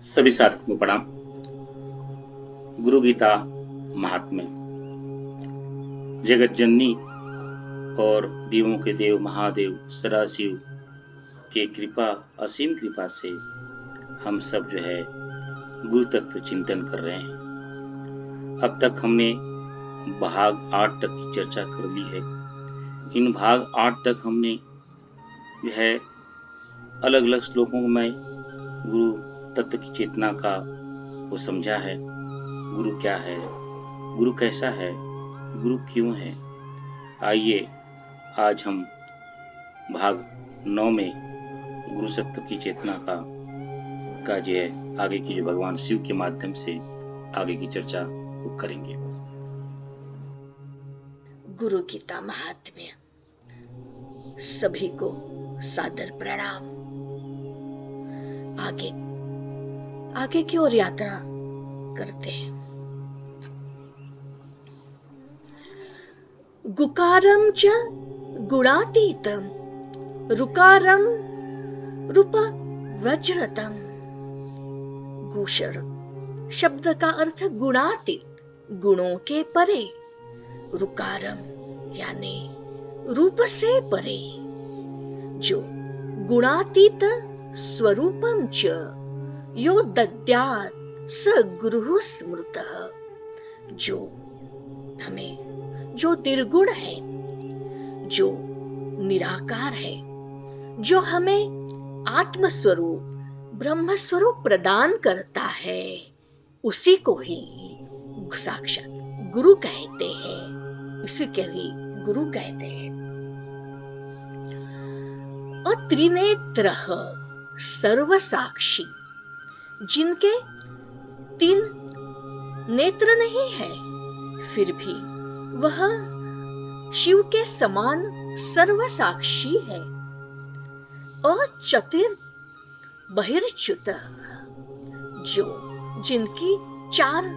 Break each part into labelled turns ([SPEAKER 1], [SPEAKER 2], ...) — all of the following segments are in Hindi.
[SPEAKER 1] सभी साधकों को प्रणाम। गुरु गीता महात्म्य। जगत जननी और देवों के देव महादेव सदाशिव के कृपा, असीम कृपा से हम सब जो है गुरु तत्व चिंतन कर रहे हैं। अब तक हमने भाग 8 तक की चर्चा कर ली है। इन भाग 8 तक हमने जो है अलग अलग श्लोकों में गुरु तत्व की चेतना का वो समझा है। गुरु क्या है, गुरु कैसा है, गुरु क्यों है। आइए आज हम भाग 9 में गुरु सत्व की चेतना का जो है आगे की जो भगवान शिव के माध्यम से आगे की चर्चा वो करेंगे।
[SPEAKER 2] गुरु गीता महात्म्य। सभी को सादर प्रणाम। आगे की ओर यात्रा करते हैं। गुकारम च गुणातीतम रुकारम रूप वज्रतम। गुशर शब्द का अर्थ गुणातीत, गुणों के परे। रुकारम यानी रूप से परे। जो गुणातीत स्वरूपम च यो दद्यात् स गुरुः स्मृतः। जो निर्गुण है, जो निराकार है, जो हमें आत्म स्वरूप ब्रह्म स्वरूप प्रदान करता है, उसी को ही साक्षात गुरु कहते हैं। इसी के ही गुरु कहते हैं। त्रिनेत्रः सर्वसाक्षी। जिनके 3 नेत्र नहीं है, फिर भी वह शिव के समान सर्वसाक्षी है। चतुर बहिर्च्युत, जिनकी 4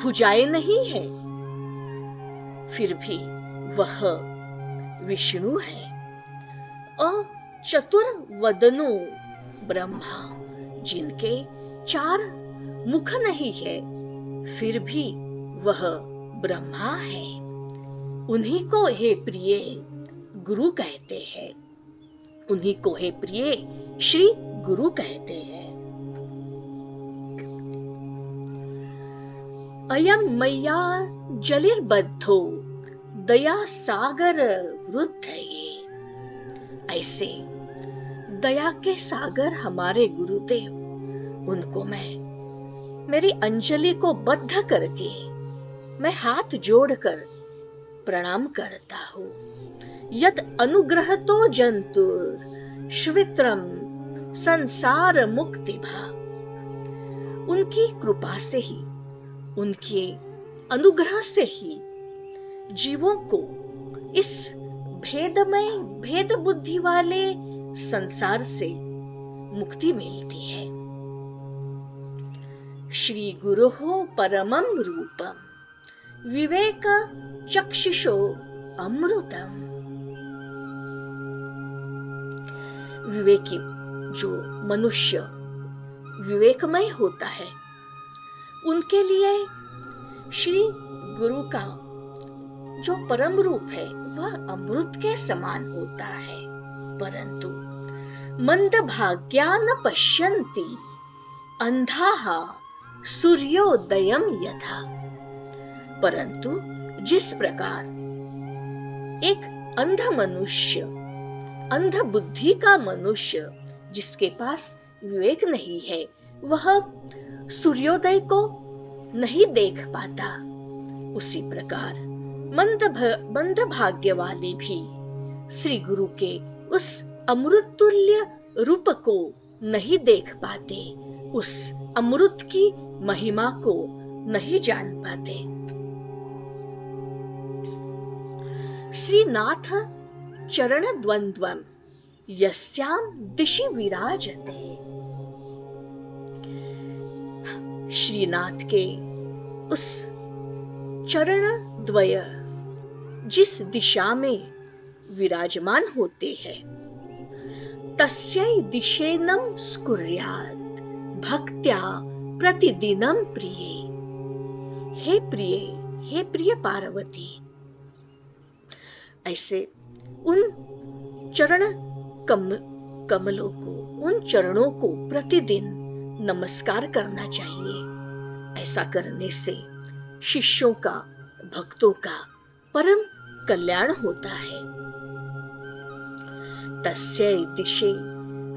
[SPEAKER 2] भुजाएं नहीं है, फिर भी वह विष्णु है। चतुर्वदनो ब्रह्मा, जिनके 4 मुख नहीं है, फिर भी वह ब्रह्मा है। उन्हीं को हे प्रिय गुरु कहते हैं। उन्हीं को हे प्रिय श्री गुरु कहते हैं। अयम मय्या जलिर्बद्धो दया सागर वृद्धये। ऐसे दया के सागर हमारे गुरुदेव, उनको मैं मेरी अंजलि को बद्ध करके मैं हाथ जोड़कर प्रणाम करता हूँ। यद अनुग्रहतो जंतुर श्वित्रम संसार मुक्ति भा। उनकी कृपा से ही, उनके अनुग्रह से ही जीवों को इस भेदमय भेद बुद्धि वाले संसार से मुक्ति मिलती है। श्री गुरुः परमं रूपम विवेक चक्षुषो अमृतम। विवेकी जो मनुष्य विवेकमय होता है, उनके लिए श्री गुरु का जो परम रूप है वह अमृत के समान होता है। परंतु मंदभाग्या न पश्यन्ति अंधाः सूर्योदयम यथा। परंतु जिस प्रकार एक अंध मनुष्य, अंध बुद्धि का मनुष्य, जिसके पास विवेक नहीं है, वह सूर्योदय को नहीं देख पाता, उसी प्रकार मंद भाग्य वाले भी श्री गुरु के उस अमृत तुल्य रूप को नहीं देख पाते, उस अमृत की महिमा को नहीं जान पाते। श्रीनाथ चरण द्वंद्वम यस्याम दिशि विराजते। श्रीनाथ के उस चरण द्वय जिस दिशा में विराजमान होते हैं, तस्यै दिशेनं स्कुर्यात् भक्त्या प्रतिदिनम प्रिये। हे प्रिय, हे प्रिय पार्वती, ऐसे उन चरण कमलों को, उन चरणों को प्रतिदिन नमस्कार करना चाहिए। ऐसा करने से शिष्यों का, भक्तों का परम कल्याण होता है। तस्यै दिशे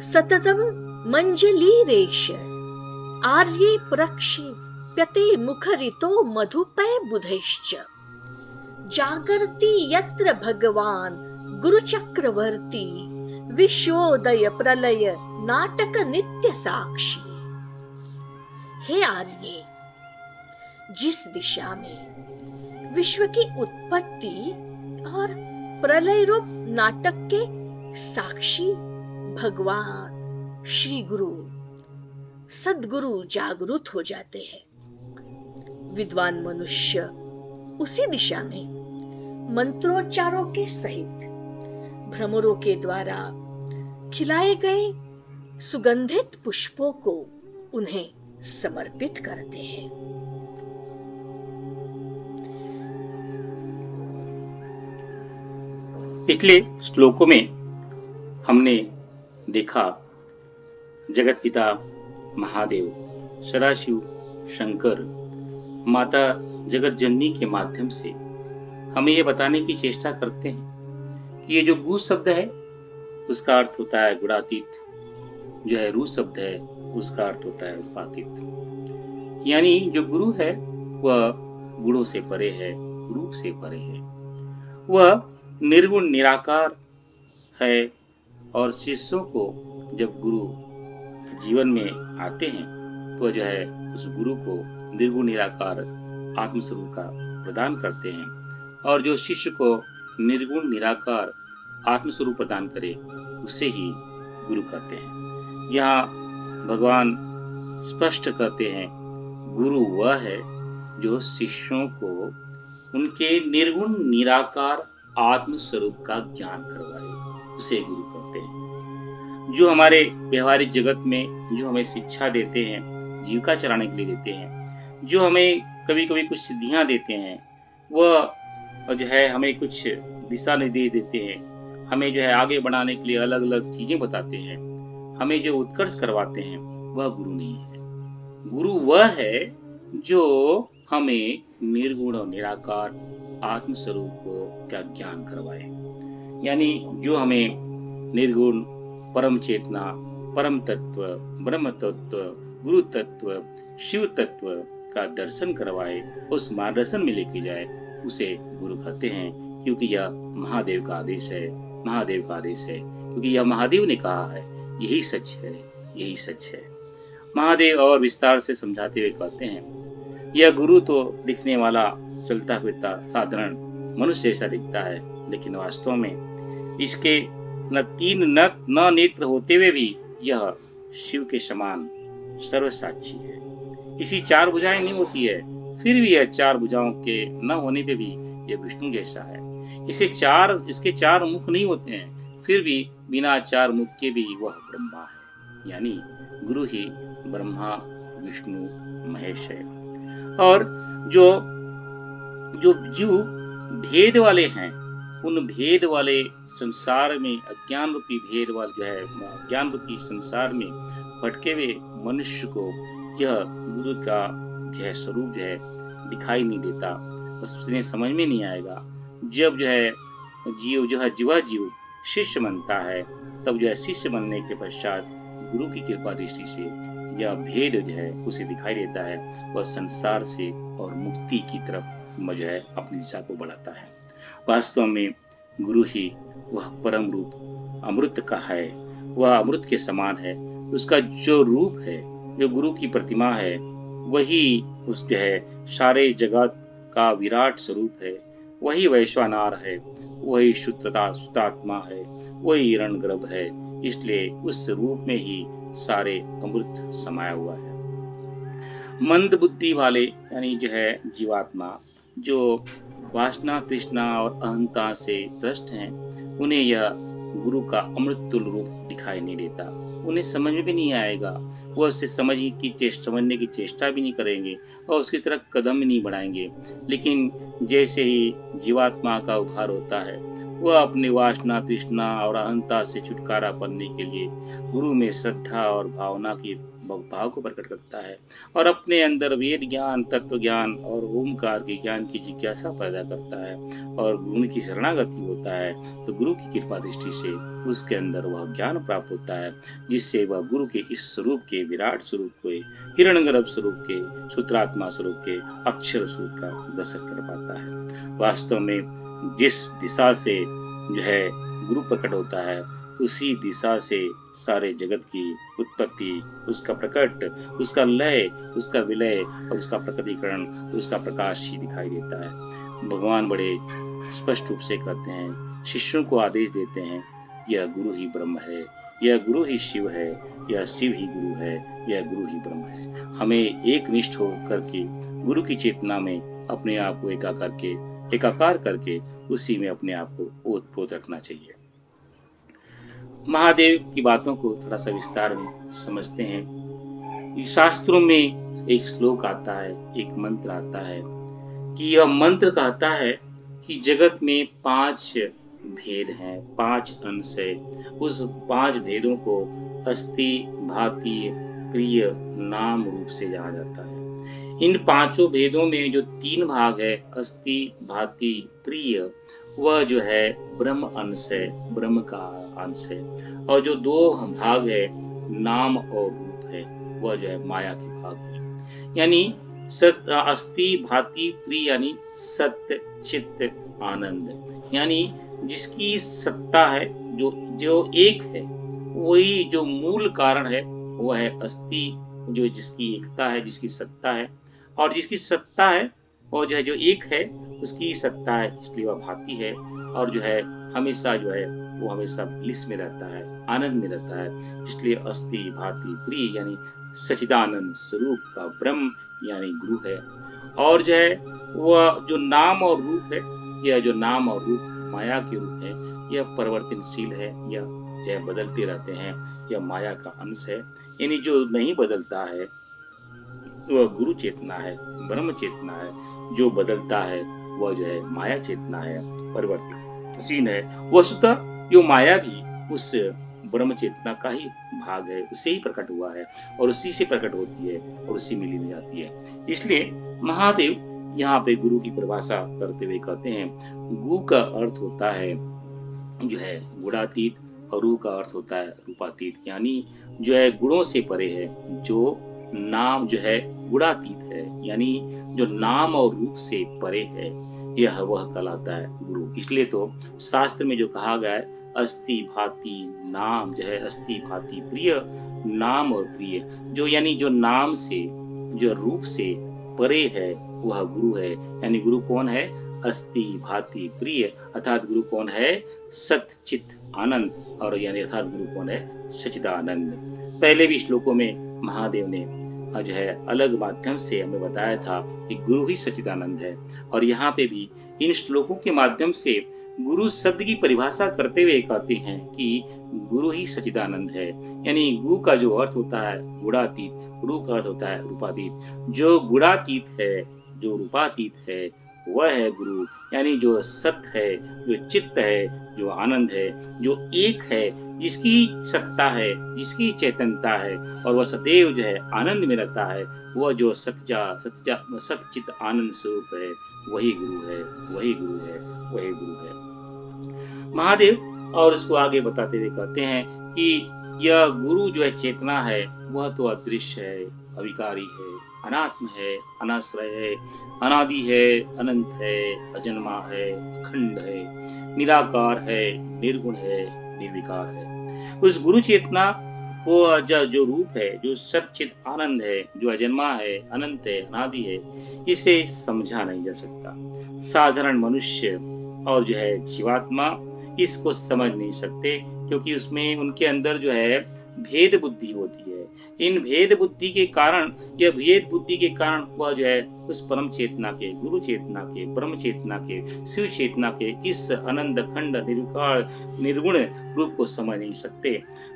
[SPEAKER 2] सततम मंजलीरेश आर्ये प्रक्षिप्यते मुखरितो मधुपय बुधैश्च। जागर्ति यत्र भगवान गुरु चक्रवर्ती विश्वोदय प्रलय नाटक नित्य साक्षी। हे आर्ये, जिस दिशा में विश्व की उत्पत्ति और प्रलय रूप नाटक के साक्षी भगवान श्री गुरु सद्गुरु जागृत हो जाते हैं, विद्वान मनुष्य उसी दिशा में मंत्रोच्चारों के सहित भ्रमरों के द्वारा खिलाए गए सुगंधित पुष्पों को उन्हें समर्पित करते हैं।
[SPEAKER 1] पिछले श्लोकों में हमने देखा जगत पिता महादेव, सदाशिव, शंकर, माता जगत जननी के माध्यम से हमें यह बताने की चेष्टा करते हैं कि ये जो गु शब्द है उसका अर्थ होता है गुणातीत, जो है रू शब्द है उसका अर्थ होता है रूपातीत। यानी जो गुरु है वह गुणों से परे है, रूप से परे है, वह निर्गुण निराकार है। और शिष्यों को जब गुरु जीवन में आते हैं तो जो है उस गुरु को निर्गुण निराकार आत्मस्वरूप का प्रदान करते हैं। और जो शिष्य को निर्गुण निराकार आत्मस्वरूप प्रदान करे उसे ही गुरु कहते हैं। यहाँ भगवान स्पष्ट कहते हैं गुरु वह है जो शिष्यों को उनके निर्गुण निराकार आत्मस्वरूप का ज्ञान करवाए, उसे गुरु कहते हैं। जो हमारे व्यवहारिक जगत में जो हमें शिक्षा देते हैं, जीविका चलाने के लिए देते हैं, जो हमें कभी कभी कुछ सिद्धियां देते हैं, वह जो है हमें कुछ दिशा निर्देश देते हैं, हमें जो है आगे बढ़ाने के लिए अलग अलग चीजें बताते हैं, हमें जो उत्कर्ष करवाते हैं, वह गुरु नहीं है। गुरु वह है जो हमें निर्गुण और निराकार आत्मस्वरूप का ज्ञान करवाए। यानी जो हमें निर्गुण परम चेतना, परम तत्व, ब्रह्म तत्व, गुरु तत्व, शिव तत्व का दर्शन करवाए, उस मार्गदर्शन में लेके जाए, उसे गुरु कहते हैं। क्योंकि यह महादेव का आदेश है, महादेव का आदेश है, क्योंकि यह महादेव ने कहा है, यही सच है, यही सच है। महादेव और विस्तार से समझाते हुए कहते हैं यह गुरु तो दिखने वाला चलता फिरता साधारण मनुष्य जैसा दिखता है, लेकिन वास्तव में इसके न तीन न नेत्र होते हुए भी यह शिव के समान सर्वसाक्षी है। इसी चार भुजाएं नहीं होती है, फिर भी यह चार भुजाओं के न होने पे भी यह विष्णु जैसा है। इसके चार मुख नहीं होते हैं, फिर भी बिना चार मुख के भी वह ब्रह्मा है। यानी गुरु ही ब्रह्मा विष्णु महेश है। और जो जीव भेद वाले हैं, उन भेद वाले संसार में अज्ञान रूपी भेद वाले जो है अज्ञान रूपी संसार में भटके हुए मनुष्य को यह गुरु का जो है स्वरूप जो है दिखाई नहीं देता, उसने समझ में नहीं आएगा। जब जो है जीव शिष्य बनता है, तब जो है शिष्य बनने के पश्चात गुरु की कृपा दृष्टि से यह भेद जो है उसे दिखाई देता है, वह संसार से और मुक्ति की तरफ जो है अपनी दिशा को बढ़ाता है। वास्तव में गुरु ही वह परम रूप अमृत का है, वह अमृत के समान है। उसका जो रूप है, जो गुरु की प्रतिमा है, वही उस जो है सारे जगत का विराट स्वरूप है, वही वैश्वानार है, वही शुद्धात्मा है, वही हिरण्यगर्भ है। इसलिए उस रूप में ही सारे अमृत समाया हुआ है। मंद बुद्धि वाले यानी जो है जीवात्मा, जो वासना तृष्णा और अहंता से त्रस्त हैं, उन्हें यह गुरु का अमृत तुल्य रूप दिखाई नहीं देता, उन्हें समझ में भी नहीं आएगा। वो उससे समझने की चेष्टा भी नहीं करेंगे और उसकी तरफ कदम भी नहीं बढ़ाएंगे। लेकिन जैसे ही जीवात्मा का उद्धार होता है, वह अपनी वासना, तृष्णा और अहंता से छुटकारा पाने के लिए गुरु में श्रद्धा और भावना की भाव को प्रकट करता है और अपने अंदर वेद ज्ञान, तत्व ज्ञान और ओमकार के ज्ञान की जिज्ञासा पैदा करता है और गुरु की शरणागति होता है। तो गुरु की कृपा दृष्टि से उसके अंदर वह ज्ञान प्राप्त होता है, जिससे वह गुरु के इस स्वरूप के, विराट स्वरूप के, हिरण्यगर्भ स्वरूप के, सूत्रात्मा स्वरूप के, अक्षर स्वरूप का दर्शन कर पाता है। वास्तव में जिस दिशा से जो है गुरु प्रकट होता है, उसी दिशा से सारे जगत की उत्पत्ति, उसका प्रकट, उसका लय, उसका विलय और उसका प्रकटीकरण, उसका प्रकाश ही दिखाई देता है। भगवान बड़े स्पष्ट रूप से कहते हैं, शिष्यों को आदेश देते हैं, यह गुरु ही ब्रह्म है, यह गुरु ही शिव है, यह शिव ही गुरु है, यह गुरु ही ब्रह्म है। हमें एक निष्ठ होकर के गुरु की चेतना में अपने आप को एकाकार करके उसी में अपने आप को ओतप्रोत रखना चाहिए। महादेव की बातों को थोड़ा सा विस्तार में समझते हैं। शास्त्रों में एक श्लोक आता है, एक मंत्र आता है कि यह मंत्र कहता है कि जगत में 5 भेद हैं, 5 अंश है। उस 5 भेदों को अस्थि, भाति, प्रिय, नाम रूप से जाना जाता है। इन 5 भेदों में जो 3 भाग है, अस्थि, भाति, प्रिय, वह जो है ब्रह्म अंश है, ब्रह्म का अंश है। और जो 2 भाग है, नाम और रूप है, वह जो है माया के भाग है। यानी अस्थि, भाति, प्रिय यानी सत्य, चित्त, आनंद। यानी जिसकी सत्ता है, जो एक है, वही जो मूल कारण है, वह है अस्थि, जो जिसकी एकता है, जिसकी सत्ता है। और जिसकी सत्ता है वो जो है, जो एक है, उसकी सत्ता है, इसलिए वह भाती है। और जो है हमेशा जो है वो हमेशा ब्लिस में रहता है, आनंद में रहता है, इसलिए अस्थि, भाति, प्रिय यानी सच्चिदानंद स्वरूप का ब्रह्म यानी गुरु है। और जो है वह जो नाम और रूप है, यह जो नाम और रूप माया के रूप है, यह परिवर्तनशील है, यह जो है बदलते रहते हैं, यह माया का अंश है। यानी जो नहीं बदलता है वह गुरु चेतना है, ब्रह्म चेतना है। जो बदलता है वह जो है माया चेतना है, परिवर्तनशील है। वस्तुतः यो माया भी उस ब्रह्म चेतना का ही भाग है, उससे ही प्रकट हुआ है और उसी से प्रकट होती है और उसी में लीन जाती है। इसलिए महादेव यहाँ पे गुरु की परिभाषा करते हुए कहते हैं, गु का अर्थ होता है जो है गुणातीत और रू का अर्थ होता है रूपातीत, यानी जो है गुणों से परे है, जो नाम जो है गुणातीत है, यानी जो नाम और रूप से परे है, यह वह कहलाता है गुरु। इसलिए तो शास्त्र में जो कहा गया है, अस्थि भाति नाम, जो है अस्थि भाति प्रिय, नाम और प्रिय, जो यानी जो नाम से, जो रूप से परे है, वह गुरु है। यानी गुरु कौन है? अस्थि भाति प्रिय, अर्थात गुरु कौन है? सत चित आनंद, और यानी अर्थात गुरु कौन है? सच्चिदानंद। पहले भी श्लोकों में महादेव ने जो है अलग माध्यम से हमें बताया था कि गुरु ही सच्चिदानंद है, और यहाँ पे भी इन श्लोकों के माध्यम से गुरु शब्द की परिभाषा करते हुए कहते हैं कि गुरु ही सच्चिदानंद है। यानी गु का जो अर्थ होता है गुणातीत, रू का अर्थ होता है रूपातीत। जो गुणातीत है, जो रूपातीत है, वह है गुरु। यानी जो सत्य है, जो चित्त है, जो आनंद है, जो एक है, जिसकी सत्ता है, जिसकी चेतनता है, और वह सदैव जो है आनंद में रहता है, वह जो सच्चित आनंद स्वरूप है, वही गुरु है, वही गुरु है, वही गुरु है महादेव। और इसको आगे बताते हुए कहते हैं कि यह गुरु जो है चेतना है, वह तो अदृश्य है, अविकारी है, अनात्म है, अनाश्रय है, अनादि है, अनंत है, अजन्मा है, अखंड है, निराकार है, निर्गुण है, निर्विकार है। उस गुरु चेतना को जो रूप है, जो सच्चित आनंद है, जो अजन्मा है, अनंत है, अनादि है, इसे समझा नहीं जा सकता। साधारण मनुष्य और जो है जीवात्मा इसको समझ नहीं सकते, क्योंकि उसमें उनके अंदर जो है भेद बुद्धि होती है। इन भेद बुद्धि के कारण, यह भेद बुद्धि के कारण वह जो है उस परम चेतना के, गुरु चेतना के, ब्रह्म चेतना के, शिव चेतना के इस आनंद खंड निर्विकार निर्गुण रूप को समझ नहीं सकते।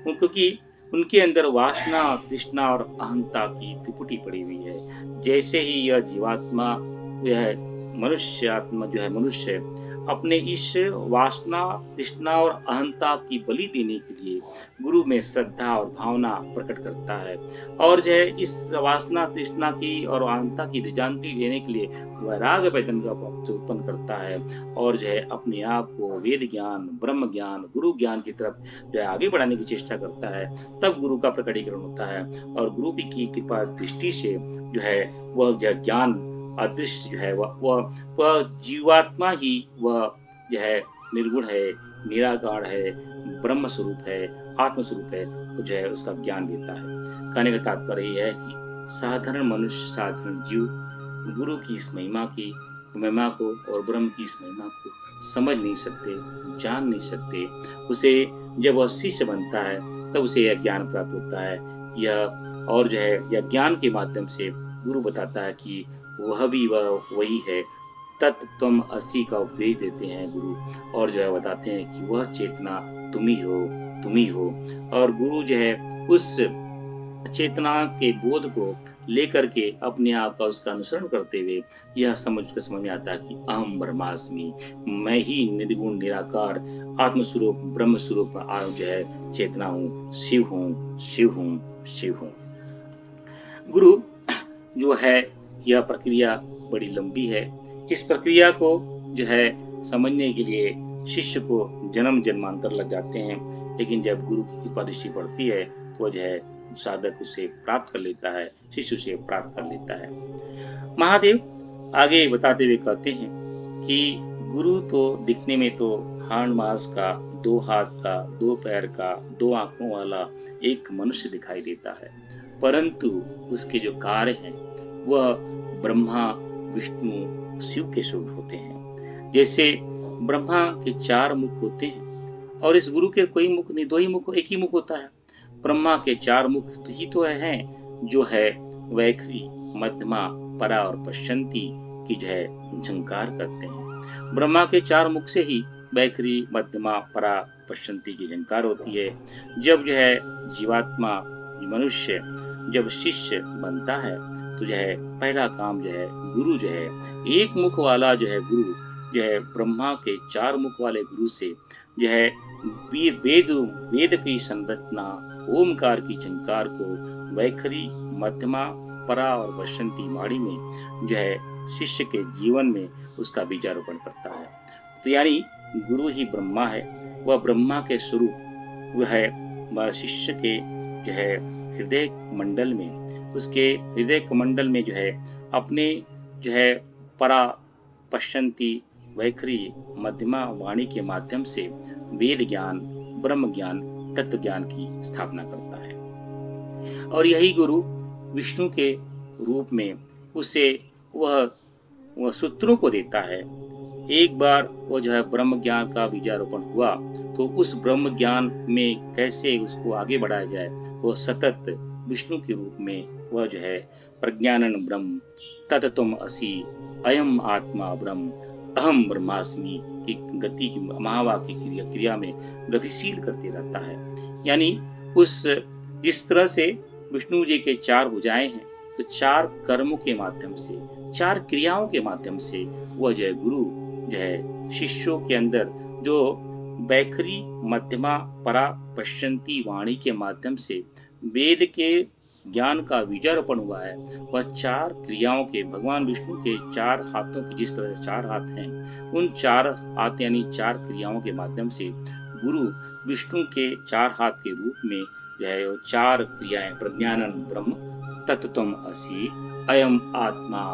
[SPEAKER 1] क्योंकि उनके अंदर वासना, तृष्णा और अहंता की त्रिपुटी पड़ी हुई है। जैसे ही यह जीवात्मा, यह मनुष्य आत्मा जो है मनुष्य, अपने इस वासना, तृष्णा और अहंता की बलि देने के लिए गुरु में श्रद्धा और भावना प्रकट करता है, और जो है इस वासना, तृष्णा की और अहंता की जानकारी लेने के लिए वैराग्य पैतन का उत्पन्न करता है, और जो है अपने आप को वेद ज्ञान, ब्रह्म ज्ञान, गुरु ज्ञान की तरफ जो है आगे बढ़ाने की चेष्टा करता है। तब गुरु का प्रकटीकरण होता है, और गुरु की कृपा दृष्टि से जो है वह ज्ञान अदृश्य जो है वह जीवात्मा ही वह जो है निर्गुण है, निराकार है, ब्रह्म स्वरूप है, आत्म स्वरूप है, तो जो है उसका ज्ञान देता है। कहने का तात्पर्य यह है कि साधारण मनुष्य, साधारण जीव गुरु की इस महिमा को और ब्रह्म की इस महिमा को समझ नहीं सकते, जान नहीं सकते। उसे जब वह शिष्य बनता है तब उसे यह ज्ञान प्राप्त होता है। यह और जो है यह ज्ञान के माध्यम से गुरु बताता है कि वह भी वही है। तत्त्वम असि का उपदेश देते हैं गुरु, और जो है बताते हैं कि वह चेतना तुम ही हो। और गुरु जो है उस चेतना के बोध को लेकर के अपने आप का उसका अनुसरण करते हुए यह समझ में आता है कि अहम ब्रह्मास्मि, मैं ही निर्गुण निराकार आत्म स्वरूप ब्रह्म स्वरूप जो है चेतना हूँ, शिव हूँ। गुरु जो है यह प्रक्रिया बड़ी लंबी है। इस प्रक्रिया को जो है समझने के लिए शिष्य को जन्म जन्मांतर लग जाते हैं, लेकिन जब गुरु की कृपा दृष्टि बढ़ती है तो जो है साधक उसे प्राप्त कर लेता है, शिष्य उसे प्राप्त कर लेता है। महादेव आगे बताते हुए कहते हैं कि गुरु तो दिखने में तो हांड मास का, 2 हाथ का, 2 पैर का, 2 आंखों वाला एक मनुष्य दिखाई देता है, परंतु उसके जो कार्य हैं वह ब्रह्मा, विष्णु, शिव के स्वरूप होते हैं। जैसे ब्रह्मा के 4 मुख होते हैं, और इस गुरु के कोई मुख नहीं, 2 ही मुख, एक ही मुख होता है। ब्रह्मा के 4 मुख ही तो हैं, जो है वैखरी, मध्यमा, परा और पश्चंती की जो है झंकार करते हैं। ब्रह्मा के 4 मुख से ही वैखरी, मध्यमा, परा, पश्चंती की झंकार होती है। जब जो है जीवात्मा, मनुष्य जब शिष्य बनता है तो जो है पहला काम जो है गुरु जो है एक मुख वाला जो है गुरु जो है ब्रह्मा के 4 मुख वाले गुरु से जो है वेद की संरचना, ओमकार की झंकार को वैखरी, मध्यमा, परा और वसंती वाणी में जो है शिष्य के जीवन में उसका बीजारोपण करता है। तो यानी गुरु ही ब्रह्मा है, वह ब्रह्मा के स्वरूप वह है, वह शिष्य के जो है हृदय मंडल में, उसके हृदय कमंडल में जो है अपने जो है परा, पश्चंती, वैखरी, मध्यमा वाणी के माध्यम से वेद ज्ञान, ब्रह्म ज्ञान, तत्व ज्ञान की स्थापना करता है। और यही गुरु विष्णु के रूप में उसे वह सूत्रों को देता है। एक बार वो जो है ब्रह्म ज्ञान का बीजारोपण हुआ तो उस ब्रह्म ज्ञान में कैसे उसको आगे बढ़ाया जाए, वो सतत विष्णु के रूप में वह जो है प्रज्ञानन ब्रह्म, तत्त्वम असि, अयम आत्मा ब्रह्म, अहम ब्रह्मास्मि की गति की महावाक्य क्रिया में गतिशील करते रहता है। यानी उस जिस तरह से विष्णु जी के 4 भुजाएं हैं, तो 4 कर्मों के माध्यम से, 4 क्रियाओं के माध्यम से वह जो है गुरु जो है शिष्यों के अंदर जो वैखरी, मध्यमा, परा, पश्चंती वाणी के माध्यम से वेद के ज्ञान का बीजारोपण हुआ है, वह 4 क्रियाओं के, भगवान विष्णु के 4 हाथों के जिस तरह से 4 हाथ हैं, उन 4 हाथ यानी 4 क्रियाओं के माध्यम से गुरु विष्णु के 4 हाथ के रूप में जो है वो 4 क्रियाएं प्रज्ञानन ब्रह्म, तत्त्वम असि, अयम आत्मा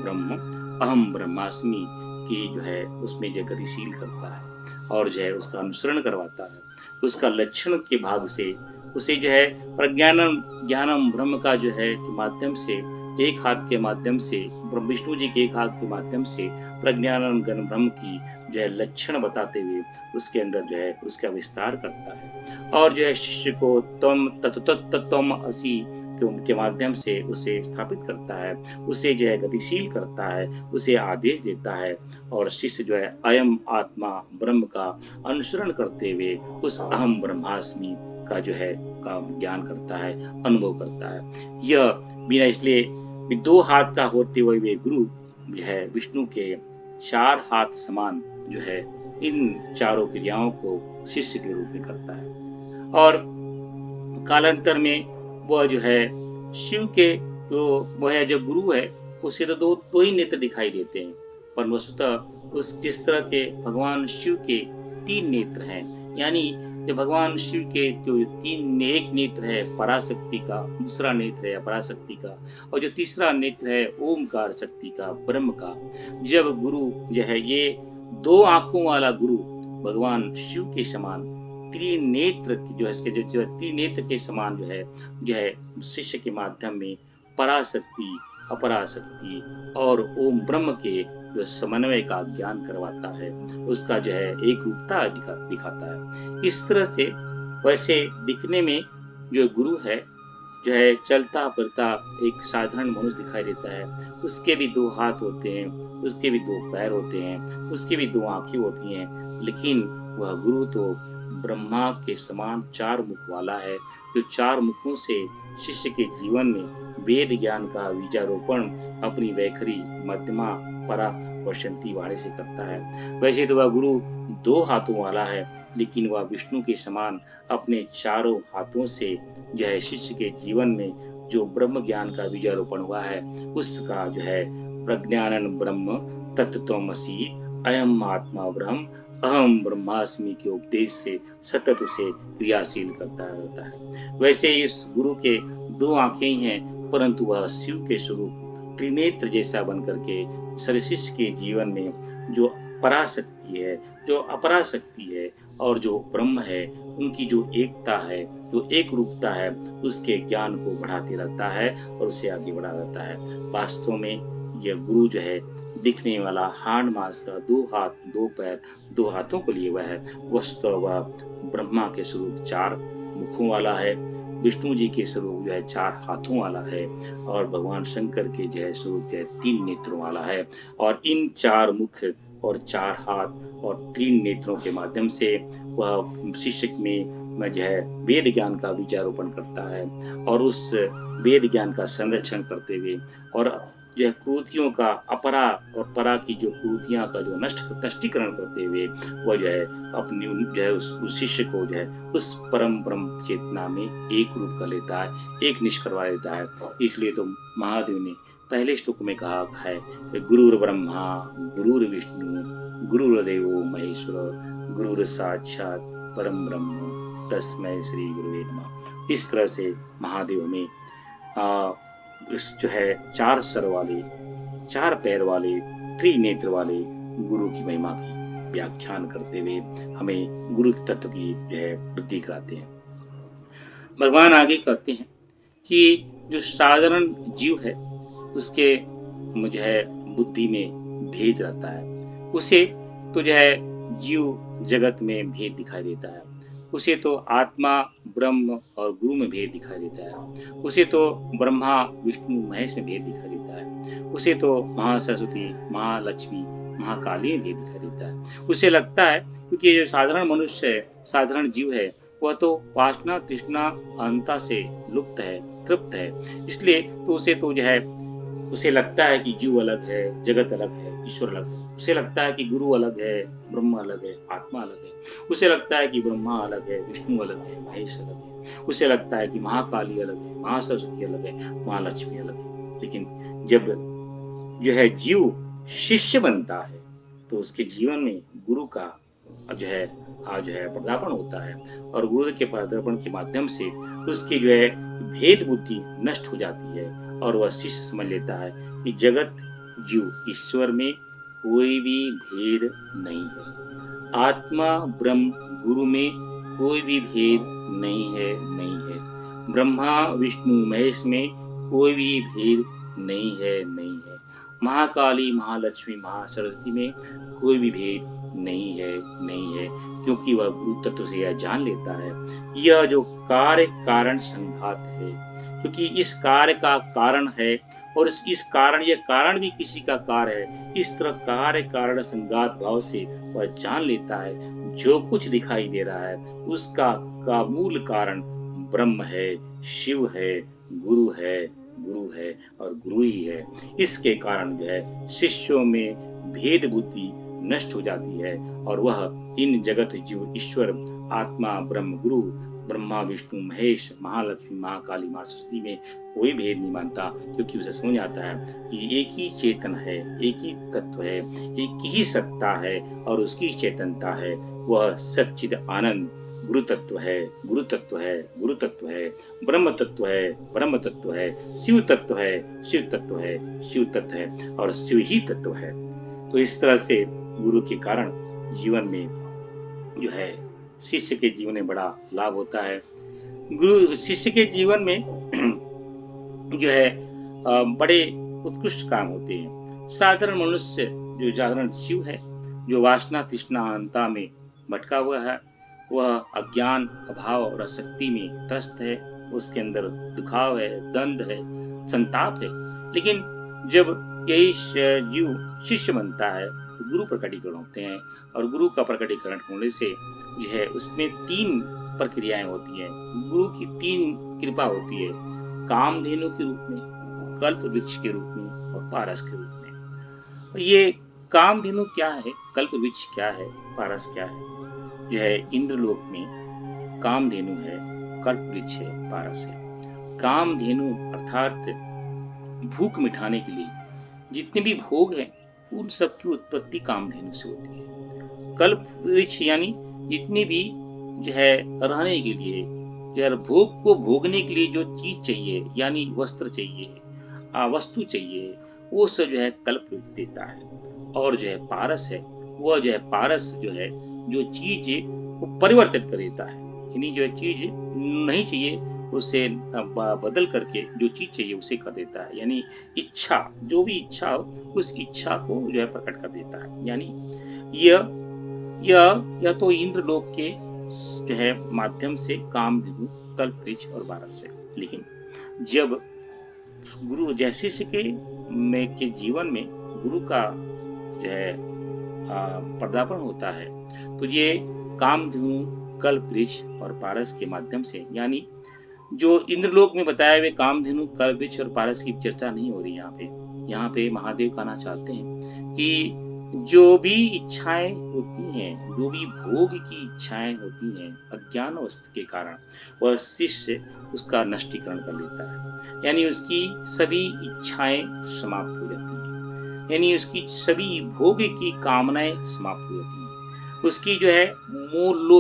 [SPEAKER 1] ब्रह्म, अहम ब्रह्मास्मि की जो है उसमें जो गतिशील करता है और जो है उसका अनुसरण करवाता है। उसका लक्षण के भाग से उसे जो है प्रज्ञानम ज्ञानम ब्रह्म का जो है माध्यम से, एक हाथ के माध्यम से, विष्णु जी के एक हाथ के माध्यम से प्रज्ञानम ज्ञान ब्रह्म की जो है लक्षण बताते हुए उसके अंदर जो है उसका विस्तार करता है। और जो है शिष्य को तम तत्त्वम असि के माध्यम से उसे स्थापित करता है, उसे जो है गतिशील करता है, उसे आदेश देता है, और शिष्य जो है अयम आत्मा ब्रह्म का अनुसरण करते हुए उस अहम ब्रह्मास्मि का जो है का ज्ञान करता है, अनुभव करता है। यह बिना इसलिए 2 हाथ का होते हुए वे गुरु जो है विष्णु के 4 हाथ समान जो है इन चारों क्रियाओं को शिष्य के रूप में करता है। और कालांतर में वह जो है शिव के जो वह जो गुरु है उसे तो दो ही नेत्र दिखाई देते हैं, पर वस्तुतः उस जिस तरह के भगवान शिव के 3 नेत्र हैं, यानी जो भगवान शिव के जो एक नेत्र है पराशक्ति का, दूसरा नेत्र है अपराशक्ति का, और जो तीसरा नेत्र है ओमकार शक्ति का, ब्रह्म का। जब गुरु जो है ये 2 आंखों वाला गुरु भगवान शिव के समान त्रिनेत्र जो है इसके जो त्रिनेत्र के समान जो है शिष्य के माध्यम में पराशक्ति, अपराशक्ति और ओम ब्रह्म के जो समन्वय का ज्ञान करवाता है, उसका जो है एक रूपता दिखाता है। इस तरह से वैसे दिखने में जो गुरु है जो है चलता फिरता एक साधारण मनुष्य दिखाई देता है। उसके भी 2 हाथ होते हैं, उसके भी 2 पैर होते हैं, उसके भी 2 आंखें होती हैं, लेकिन वह गुरु तो ब्रह्मा के समान 4 मुख वाला है, जो 4 मुखों से शिष्य के जीवन में वेद ज्ञान का बीजारोपण अपनी वैखरी मध्यमा परा वसंती वाणी से करता है। वैसे तो वह गुरु 2 हाथों वाला है, लेकिन वह विष्णु के समान अपने 4 हाथों से जो है शिष्य के जीवन में जो ब्रह्म ज्ञान का बीजारोपण हुआ है उसका जो है प्रज्ञानन ब्रह्म तत्त्वमसि अयम आत्मा ब्रह्म अहम ब्रह्मास्मि के उपदेश से सतत उसे क्रियाशील करता रहता है। वैसे इस गुरु के 2 आंखें ही हैं, परंतु वह शिव के स्वरूप त्रिनेत्र जैसा बन करके शिष्य के जीवन में जो पराशक्ति है, जो अपराशक्ति है और जो ब्रह्म है, उनकी जो एकता है, जो एक रूपता है, उसके ज्ञान को बढ़ाते रहता है और उसे आगे बढ़ा रहता है। वास्तव में यह गुरु जो है दिखने वाला हांड मास का 2 हाथ 2 पैर 2 हाथों को लिए हुआ है, वस्तुतः वह ब्रह्मा के स्वरूप 4 मुखों वाला है, विष्णु जी के स्वरूप जो है 4 हाथों वाला है, और भगवान शंकर के जो है स्वरूप जो है 3 नेत्रों वाला है। और इन 4 मुख और 4 हाथ और 3 नेत्रों के माध्यम से वह शिष्य में जो है वेद ज्ञान का बीजारोपण करता है, और उस वेद ज्ञान का संरक्षण करते हुए और जो है कुरीतियों का अपरा और परा की जो कुरीतियां का जो नष्टीकरण करते हुए वह जो है अपनी जो है उस शिष्य को जो है उस परम ब्रह्म चेतना में एक रूप कर लेता है, एक निष्ठ करवा लेता है। इसलिए तो महादेव ने पहले श्लोक में कहा है गुरुर ब्रह्मा गुरुर विष्णु गुरुर्देवो महेश्वर गुरुर साक्षात परम ब्रह्म तस्मै श्री गुरुवे नमः। इस तरह से महादेव में इस जो है 4 सर वाले 4 पैर वाले त्रिनेत्र वाले गुरु की महिमा की व्याख्यान करते हुए हमें गुरु तत्व की जो है वृद्धि कराते हैं। भगवान आगे कहते हैं कि जो साधारण जीव है उसके जो है बुद्धि में भेद रहता है, उसे तो जो है जीव जगत में भेद दिखाई देता है, उसे तो आत्मा ब्रह्म और गुरु में भेद दिखाई देता है, उसे तो ब्रह्मा विष्णु महेश में भेद दिखाई देता है, उसे तो महासरस्वती महालक्ष्मी महाकाली में भेद दिखाई देता है। उसे लगता है क्योंकि जो साधारण मनुष्य है, साधारण जीव है, वह तो वासना तृष्णा अहंता से लुप्त है, तृप्त है, इसलिए तो उसे तो जो है उसे लगता है कि जीव अलग है, जगत अलग है, ईश्वर अलग है। उसे लगता है कि गुरु अलग है, ब्रह्म अलग है, आत्मा अलग है। उसे लगता है कि ब्रह्मा अलग है, विष्णु अलग है, महेश अलग है। उसे लगता है कि महाकाली अलग है, महासरस्वती अलग है, महालक्ष्मी अलग है। लेकिन जब जो है जीव शिष्य बनता है तो उसके जीवन में गुरु का जो है पदार्पण होता है, और गुरु के पदार्पण के माध्यम से उसकी जो है भेद बुद्धि नष्ट हो जाती है और वह शिष्य समझ लेता है कि जगत जीव ईश्वर में कोई भी भेद नहीं है, आत्मा ब्रह्म गुरु में कोई भी भेद नहीं है, ब्रह्मा विष्णु महेश में कोई भी भेद नहीं है, महाकाली महालक्ष्मी महासरस्वती में कोई भी भेद नहीं है, क्योंकि वह गुरु तत्व से यह जान लेता है यह जो कार्य कारण संघात है, क्योंकि इस कार्य का कारण है और इस कारण यह कारण भी किसी का कार्य है। इस तरह कार्य कारण संघात भाव से वह जान लेता है जो कुछ दिखाई दे रहा है उसका का मूल कारण ब्रह्म है, शिव है, गुरु है, गुरु है और गुरु ही है। इसके कारण जो है शिष्यों में भेद बुद्धि नष्ट हो जाती है और वह इन जगत जीव ईश्वर आत्मा ब्रह्म गुरु ब्रह्मा विष्णु महेश महालक्ष्मी महाकाली माँ सरस्वती में कोई भेद नहीं मानता, क्योंकि उसे समझ आता है कि एक ही चेतन है, एक ही तत्व है, एक ही सत्ता है और उसकी चेतनता है। वह सच्चिद आनंद गुरु तत्व है, गुरु तत्व है, गुरु तत्व है, ब्रह्म तत्व है, ब्रह्म तत्व है, शिव तत्व है, शिव तत्व है, शिव तत्व है और शिव ही तत्व है। तो इस तरह से गुरु के कारण जीवन में जो है शिष्य के जीवन में बड़ा लाभ होता है। गुरु शिष्य के जीवन में जो है बड़े उत्कृष्ट काम होते हैं। साधारण मनुष्य जो जागरण शिव है, जो वासना तृष्णा अहंता में भटका हुआ है, वह अज्ञान अभाव और आसक्ति में त्रस्त है, उसके अंदर दुखाव है, द्वंद है, संताप है। लेकिन जब यही जीव शिष्य बनता है तो गुरु प्रकटीकरण होते हैं और गुरु का प्रकटीकरण होने से जो है उसमें 3 प्रक्रियाएं होती हैं। गुरु की 3 कृपा होती है, कामधेनु के रूप में, कल्प वृक्ष के रूप में और पारस के रूप में। ये कामधेनु क्या है, कल्प वृक्ष क्या है, पारस क्या है? जो है इंद्रलोक में कामधेनु है, कल्प वृक्ष है, पारस है। कामधेनु अर्थात भूख मिटाने के लिए जितने भी भोग हैं उन सब की उत्पत्ति कामधेनु से होती है। कल्प वृक्ष यानी जितने भी जो है रहने के लिए, जो है भोग को भोगने के लिए जो चीज चाहिए, यानी वस्त्र चाहिए, वस्तु चाहिए, वो सब जो है कल्प वृक्ष देता है। और जो है पारस है, वह जो है पारस जो है जो चीज को परिवर्तित कर देता है, यानी जो चीज नहीं चाहिए उसे बदल करके जो चीज चाहिए उसे कर देता है। यानी इच्छा, जो भी इच्छा हो उस इच्छा को जो है प्रकट कर देता है। यानी यह तो इंद्रलोक के जो है माध्यम से कामधेनु कल्प वृक्ष और पारस से। लेकिन जब गुरु जैसे के जीवन में गुरु का जो है पदार्पण होता है तो ये कामधेनु कल्प वृक्ष और पारस के माध्यम से, यानी जो इंद्रलोक में बताए हुए कामधेनु कल्प वृक्ष और पारस की चर्चा नहीं हो रही यहाँ पे महादेव कहना चाहते हैं कि जो भी इच्छाएं होती हैं, जो भी भोग की इच्छाएं होती हैं अज्ञान अवस्था के कारण, वह शिष्य उसका नष्टीकरण कर लेता है। यानी उसकी सभी इच्छाएं समाप्त हो जाती हैं, यानी उसकी सभी भोग की कामनाएं समाप्त हो जाती हैं। उसकी जो है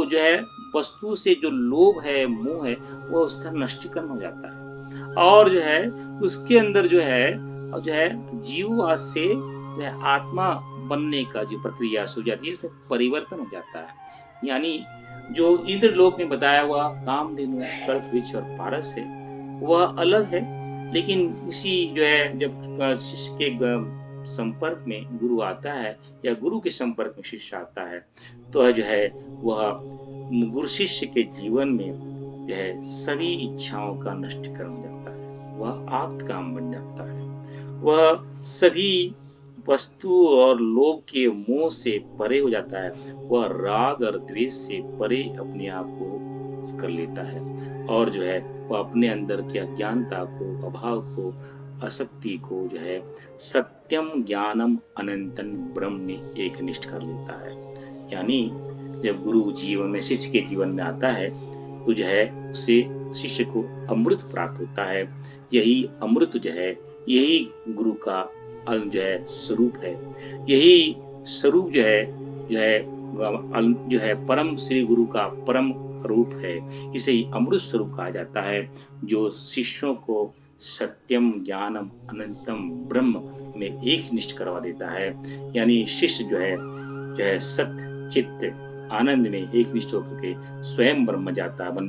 [SPEAKER 1] जो है वस्तु से जो लोभ है, मोह है, वो उसका नष्टीकरण हो जाता है। और जो है उसके अंदर जो है जीव से आत्मा बनने का जो प्रक्रिया शुरू हो जाती है, उसमें परिवर्तन हो जाता है। यानी जो इंद्रलोक में बताया हुआ कामधेनु कल्प वृक्ष और पारस है वह अलग है, लेकिन इसी जो है जब शिष्य के संपर्क में गुरु आता है या गुरु के संपर्क में शिष्य आता है तो जो है वह गुरु शिष्य के जीवन में जो है सभी इच्छाओं का नष्टीकरण हो जाता है। वह आप्त काम बन जाता है, वह सभी वस्तु और लोभ के मोह से परे हो जाता है, वह राग और द्वेष से परे अपने आप को कर लेता है और जो है वह अपने अंदर की अज्ञानता को, अभाव को, आसक्ति को जो है सत्यम ज्ञानम अनंतन ब्रह्म में एक निष्ठ कर लेता है। यानी जब गुरु जीवन में शिष्य के जीवन में आता है तो जो है उसे शिष्य को अमृत प्राप्त होता है। यही अमृत जो है यही गुरु का जो है स्वरूप है, यही स्वरूप जो है परम श्री गुरु का परम रूप है। इसे ही अमृत स्वरूप कहा जाता है, जो शिष्यों को सत्यम ज्ञानम अनंतम ब्रह्म में एक निष्ठ करवा देता है। यानी शिष्य जो है सत्य चित्त आनंद में एक निष्ठ होकर के स्वयं ब्रह्म बन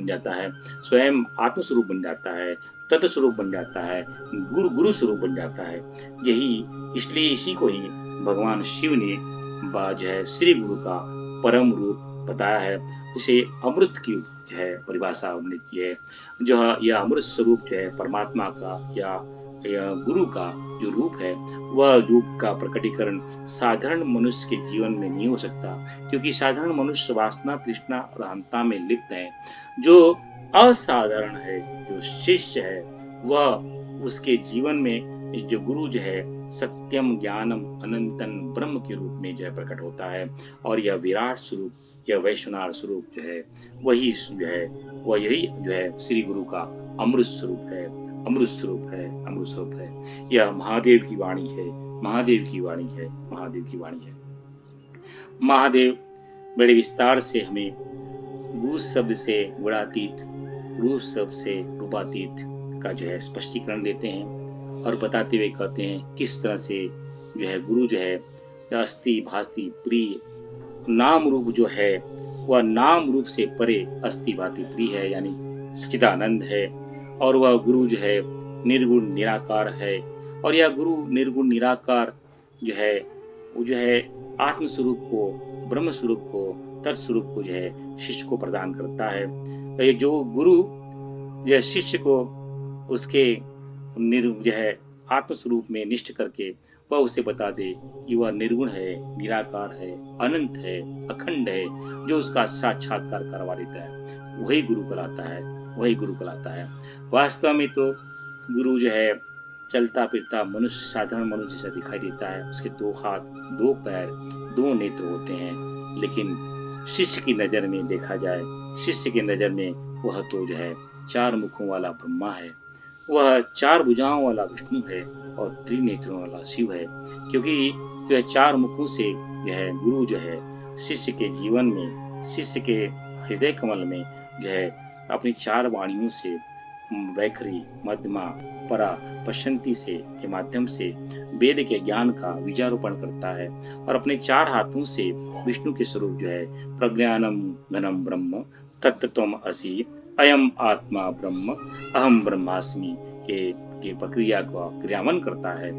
[SPEAKER 1] जाता है, स्वयं आत्मस्वरूप बन जाता है, तत्व स्वरूप बन जाता है, गुरु स्वरूप बन जाता है। इसलिए इसी को ही भगवान शिव ने जो है श्री गुरु का परम रूप बताया है। इसे अमृत की जो है परिभाषा हमने की है। जो यह अमृत स्वरूप जो है परमात्मा का या गुरु का जो रूप है वह रूप का प्रकटीकरण साधारण मनुष्य के जीवन में नहीं हो सकता, क्योंकि साधारण मनुष्य वासना, तृष्णा और अहंता में लिप्त है। जो असाधारण है, जो शिष्य है, वह उसके जीवन में जो गुरु जो है सत्यम ज्ञानम अनंतन ब्रह्म के रूप में जो है प्रकट होता है। और यह विराट स्वरूप, यह वैश्वनाथ स्वरूप जो है वही जो है वह यही जो है श्री गुरु का अमृत स्वरूप है, अमृत स्वरूप है, अमृत स्वरूप है। यह महादेव की वाणी है, महादेव की वाणी है, महादेव की वाणी है। महादेव बड़े विस्तार से हमें गु शब्द से गुणातीत, रूप शब्द से रूपातीत का जो है स्पष्टीकरण देते हैं और बताते हुए कहते हैं किस तरह से जो है गुरु जो है अस्थि भास्ति प्रिय, नाम रूप जो है वह नाम रूप से परे अस्थि भाति प्रिय है, यानी सच्चिदानंद है। और वह गुरु जो है निर्गुण निराकार है। और यह गुरु निर्गुण निराकार जो है वो जो है आत्म स्वरूप को, ब्रह्म स्वरूप को, तत्स्वरूप को जो है शिष्य को प्रदान करता है। ये जो गुरु जो है शिष्य को उसके जो है आत्म स्वरूप में निष्ठ करके वह उसे बता दे कि वह निर्गुण है, निराकार है, अनंत है, अखंड है, जो उसका साक्षात्कार करवा देता है, वही गुरु कहलाता है, वही गुरु कहलाता है। वास्तव में तो गुरु जो है चलता फिरता मनुष्य, साधारण मनुष्य जैसा दिखाई देता है। उसके 2 हाथ, 2 पैर, 2 नेत्र होते हैं, लेकिन शिष्य की नजर में देखा जाए, शिष्य की नजर में वह तो जो है 4 मुखों वाला ब्रह्मा है, वह 4 भुजाओं वाला विष्णु है और 3 नेत्रों वाला शिव है। क्योंकि जो 4 मुखों से जो है गुरु जो है शिष्य के जीवन में, शिष्य के हृदय कमल में जो है अपनी 4 वाणियों से, वैखरी, मध्यमा, परा, पश्चंती से के माध्यम से वेद के ज्ञान का बीजारोपण करता है और अपने 4 हाथों से विष्णु के स्वरूप जो है प्रज्ञानम घनम ब्रह्म तत्त्वम असि अयम आत्मा ब्रह्म अहम ब्रह्मास्मि के प्रक्रिया का क्रियान्वयन करता है।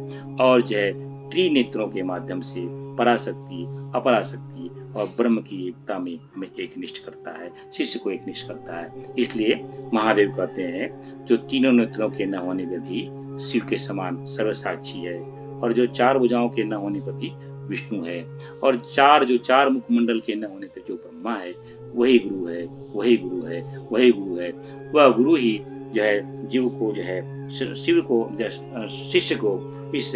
[SPEAKER 1] और जो है त्रिनेत्रों के माध्यम से पराशक्ति, अपराशक्ति और ब्रह्म की एकता में हमें एक निष्ठ करता है, शिष्य को एक निष्ठ करता है। इसलिए महादेव कहते हैं जो तीनों नेत्रों के न होने पर भी शिव के समान सर्वसाक्षी है, और जो 4 भुजाओं के न होने पर भी विष्णु है, और 4 मुखमंडल के न होने पर जो ब्रह्मा है वही गुरु है, वही गुरु है, वही गुरु है। वह गुरु ही जो है जीव को जो है शिव को, शिष्य को इस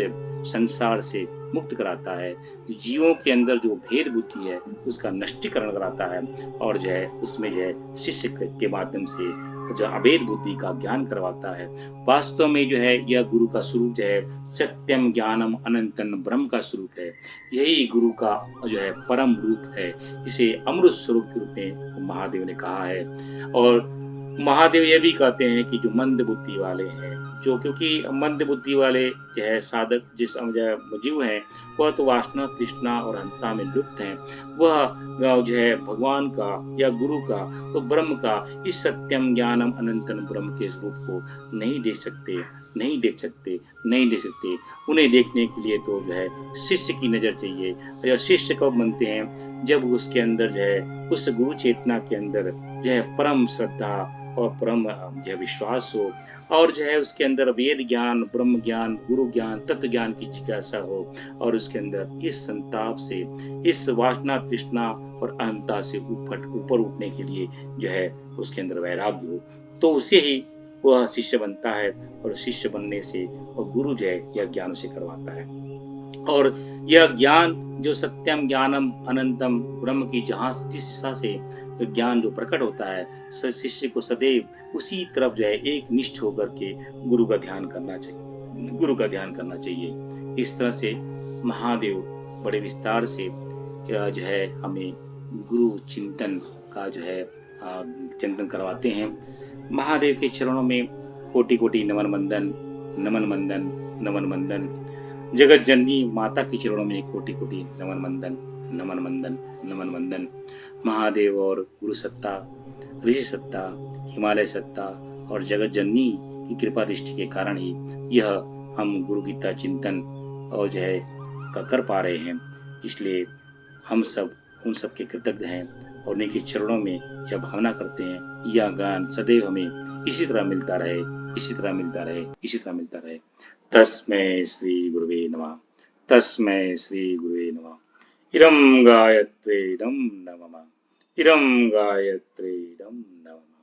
[SPEAKER 1] संसार से मुक्त कराता है, जीवों के अंदर जो भेद बुद्धि है उसका नष्टीकरण कराता है, और जो है उसमें जो है शिष्य के माध्यम से जो अभेद बुद्धि का ज्ञान करवाता है। वास्तव में जो है यह गुरु का स्वरूप जो है सत्यम ज्ञानम अनंतन ब्रह्म का स्वरूप है। यही गुरु का जो है परम रूप है। इसे अमृत स्वरूप के रूप में महादेव ने कहा है। और महादेव ये भी कहते हैं कि जो मंद बुद्धि वाले हैं, जो क्योंकि मंद बुद्धि वाले जो है साधक जिस जीव हैं वह तो वासना, तृष्णा और अहंता में लिप्त हैं, वह जो है भगवान का या गुरु का, तो ब्रह्म का इस सत्यम ज्ञानम अनंतन ब्रह्म के स्वरूप को नहीं देख सकते, नहीं देख सकते, नहीं देख सकते। उन्हें देखने के लिए तो जो है शिष्य की नजर चाहिए। या शिष्य कब बनते हैं? जब उसके अंदर जो है उस गुरु चेतना के अंदर जो है परम श्रद्धा और परम जो है विश्वास हो, और जो है उसके अंदर वेद ज्ञान, ब्रह्म ज्ञान, गुरु ज्ञान, तत्व ज्ञान की जिज्ञासा हो, और उसके अंदर इस संताप से, इस वासना, तृष्णा और अहंता से ऊपर उठने के लिए जो है उसके अंदर वैराग्य हो, तो उसे ही वह शिष्य बनता है। और शिष्य बनने से वह गुरु जो है यह ज्ञान उसे करवाता है। और यह ज्ञान जो सत्यम ज्ञानम अनंतम ब्रह्म की जहां जिस दिशा से ज्ञान जो प्रकट होता है, शिष्य को सदैव उसी तरफ जो है एक निष्ठ होकर के गुरु का ध्यान करना चाहिए, गुरु का ध्यान करना चाहिए। इस तरह से महादेव बड़े विस्तार से जो है हमें गुरु चिंतन का जो है चिंतन करवाते हैं। महादेव के चरणों में कोटि कोटि नमन मंदन, नमन मंदन, नमन मंदन। जगत जननी माता के चरणों में कोटि कोटि नमन मंदन, नमन मंदन, नमन मंदन। महादेव और गुरु सत्ता, ऋषि सत्ता, हिमालय सत्ता और जगत जननी की कृपा दृष्टि के कारण ही यह हम गुरु गीता चिंतन और जो है कर पा रहे हैं। इसलिए हम सब उन सब के कृतज्ञ हैं और उन्हीं के चरणों में यह भावना करते हैं यह ज्ञान सदैव हमें इसी तरह मिलता रहे। इसी तरह मिलता रहे, इसी तरह मिलता रहे। तस्मै श्री गुरुवे नमः। तस्मै श्री गुरुवे नमः। इदं गायत्रीदं नमः। इदं गायत्रीदं नमः।